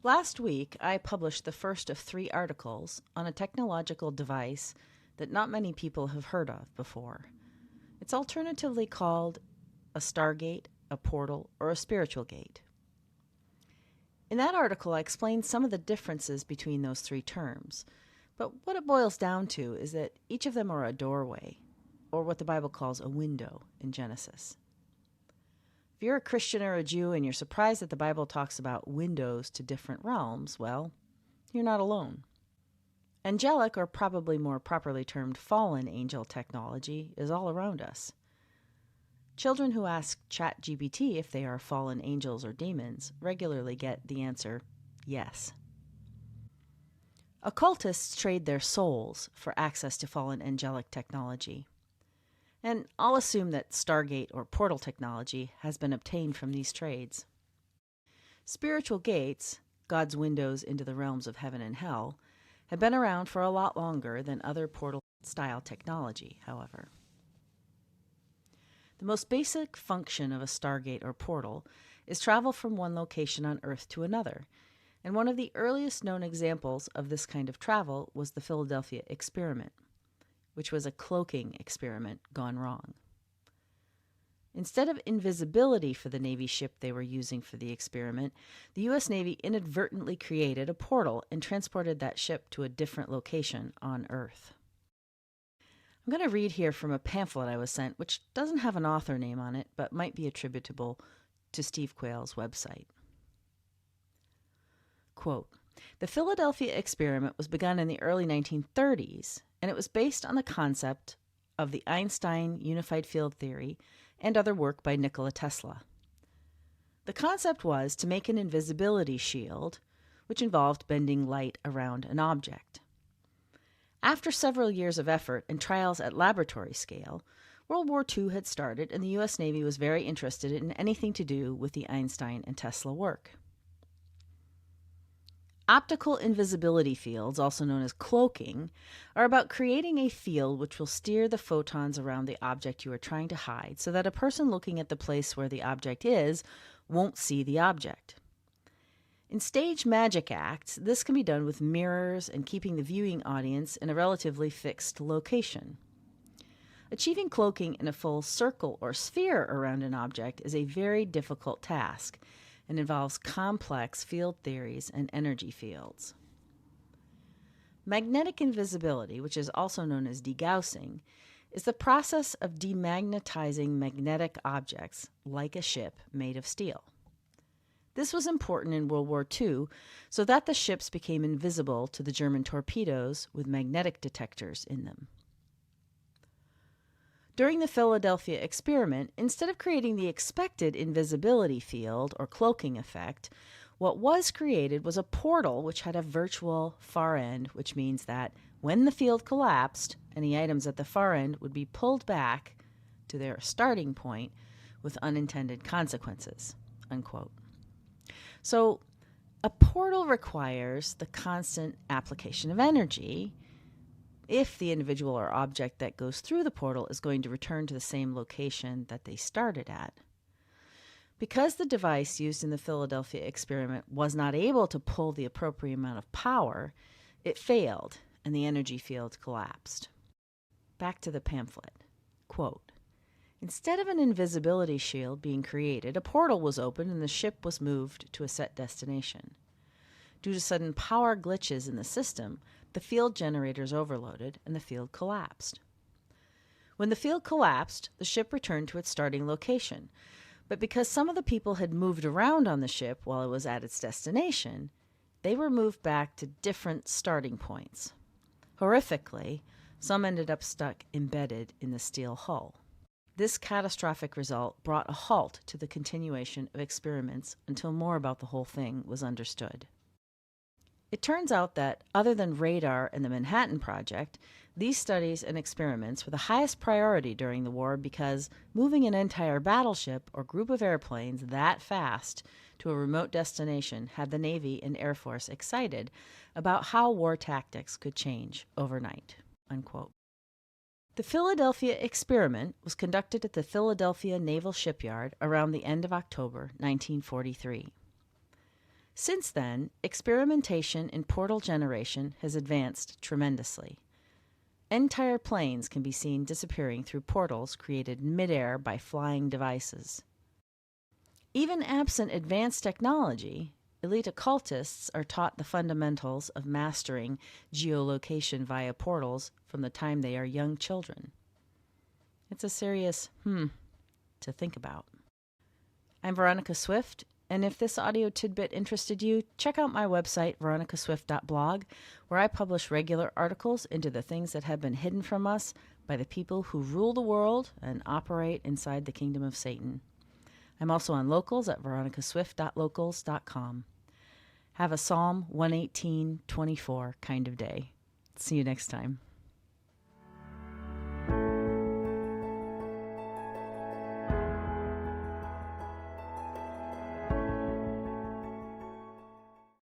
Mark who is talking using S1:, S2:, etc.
S1: Last week, I published the first of 3 articles on a technological device that not many people have heard of before. It's alternatively called a stargate, a portal, or a spiritual gate. In that article, I explained some of the differences between those 3 terms, but what it boils down to is that each of them are a doorway, or what the Bible calls a window in Genesis. If you're a Christian or a Jew and you're surprised that the Bible talks about windows to different realms, well, you're not alone. Angelic, or probably more properly termed fallen angel technology, is all around us. Children who ask ChatGPT if they are fallen angels or demons regularly get the answer, yes. Occultists trade their souls for access to fallen angelic technology. And I'll assume that Stargate or portal technology has been obtained from these trades. Spiritual gates, God's windows into the realms of heaven and hell, have been around for a lot longer than other portal-style technology, however. The most basic function of a stargate or portal is travel from one location on Earth to another, and one of the earliest known examples of this kind of travel was the Philadelphia experiment, which was a cloaking experiment gone wrong. Instead of invisibility for the Navy ship they were using for the experiment, the U.S. Navy inadvertently created a portal and transported that ship to a different location on Earth. I'm going to read here from a pamphlet I was sent, which doesn't have an author name on it, but might be attributable to Steve Quayle's website. Quote, "The Philadelphia experiment was begun in the early 1930s, and it was based on the concept of the Einstein unified field theory and other work by Nikola Tesla. The concept was to make an invisibility shield, which involved bending light around an object. After several years of effort and trials at laboratory scale, World War II had started, and the U.S. Navy was very interested in anything to do with the Einstein and Tesla work. Optical invisibility fields, also known as cloaking, are about creating a field which will steer the photons around the object you are trying to hide so that a person looking at the place where the object is won't see the object. In stage magic acts, this can be done with mirrors and keeping the viewing audience in a relatively fixed location. Achieving cloaking in a full circle or sphere around an object is a very difficult task and involves complex field theories and energy fields. Magnetic invisibility, which is also known as degaussing, is the process of demagnetizing magnetic objects, like a ship made of steel. This was important in World War II so that the ships became invisible to the German torpedoes with magnetic detectors in them. During the Philadelphia experiment, instead of creating the expected invisibility field or cloaking effect, what was created was a portal which had a virtual far end, which means that when the field collapsed, any items at the far end would be pulled back to their starting point with unintended consequences, unquote. So, a portal requires the constant application of energy if the individual or object that goes through the portal is going to return to the same location that they started at. Because the device used in the Philadelphia experiment was not able to pull the appropriate amount of power, it failed and the energy field collapsed. Back to the pamphlet. Quote, "Instead of an invisibility shield being created, a portal was opened and the ship was moved to a set destination. Due to sudden power glitches in the system, the field generators overloaded and the field collapsed. When the field collapsed, the ship returned to its starting location, but because some of the people had moved around on the ship while it was at its destination, they were moved back to different starting points. Horrifically, some ended up stuck embedded in the steel hull. This catastrophic result brought a halt to the continuation of experiments until more about the whole thing was understood." It turns out that, other than radar and the Manhattan Project, these studies and experiments were the highest priority during the war because moving an entire battleship or group of airplanes that fast to a remote destination had the Navy and Air Force excited about how war tactics could change overnight, unquote. The Philadelphia experiment was conducted at the Philadelphia Naval Shipyard around the end of October 1943. Since then, experimentation in portal generation has advanced tremendously. Entire planes can be seen disappearing through portals created midair by flying devices. Even absent advanced technology, elite occultists are taught the fundamentals of mastering geolocation via portals from the time they are young children. It's a serious to think about. I'm Veronica Swift, and if this audio tidbit interested you, check out my website, veronicaswift.blog, where I publish regular articles into the things that have been hidden from us by the people who rule the world and operate inside the kingdom of Satan. I'm also on Locals at veronicaswift.locals.com. Have a Psalm 118:24 kind of day. See you next time.